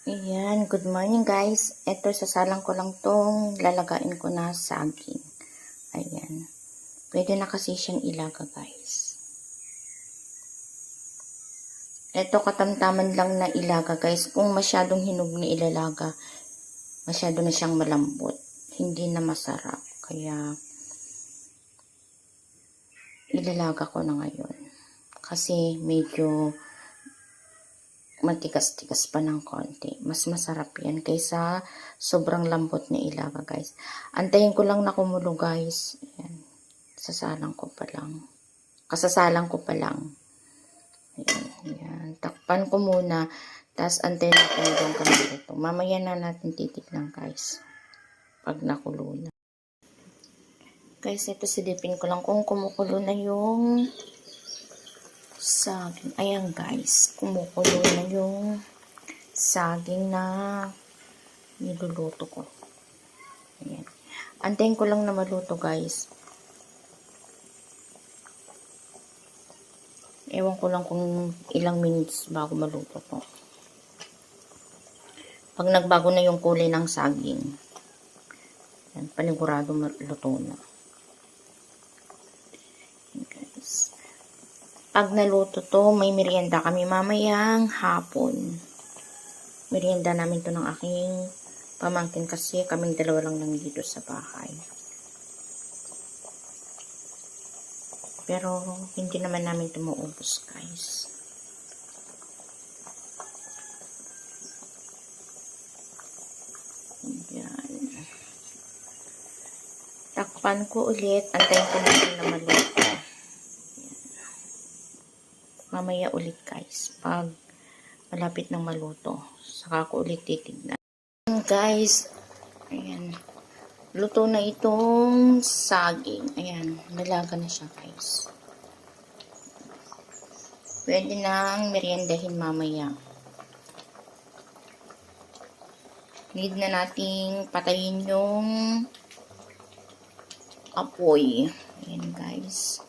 Ayan, good morning guys. Ito, sasalang ko lang tong lalagain ko na saging. Ayan. Pwede na kasi siyang ilaga guys. Ito, katamtaman lang na ilaga guys. Kung masyadong hinog na ilalaga, masyado na siyang malambot. Hindi na masarap. Kaya, ilalaga ko na ngayon. Kasi medyo matigas-tigas pa ng konti. Mas masarap yan kaysa sobrang lambot na ilaga guys. Antayin ko lang na kumulo guys. Ayan. Sasalang ko pa lang. Kasasalang ko pa lang. Ayan, ayan. Takpan ko muna. Tapos antayin natin yung kamaluto. Mamaya na natin titignan guys. Pag nakulo na. Guys, ito silipin ko lang kung kumukulo na yung saging. Ayan guys, kumukulo na yung saging na niluluto ko. Ayan. Antayin ko lang na maluto guys. Ewan ko lang kung ilang minutes bago maluto to. Pag nagbago na yung kulay ng saging, ayan, panigurado maluto na. Pag naluto to, may merienda kami mamayang hapon. Merienda namin to ng aking pamangkin kasi kaming dalawa lang dito sa bahay. Pero hindi naman namin ito maubos guys. Ayan. Takpan ko ulit. Antayin ko natin na maluto. Mamaya ulit guys, pag malapit ng maluto, saka ko ulit titignan. Guys, ayan, luto na itong saging. Ayan, nalaga na siya guys. Pwede nang meriendahin mamaya. Need na nating patayin yung apoy. Ayan guys.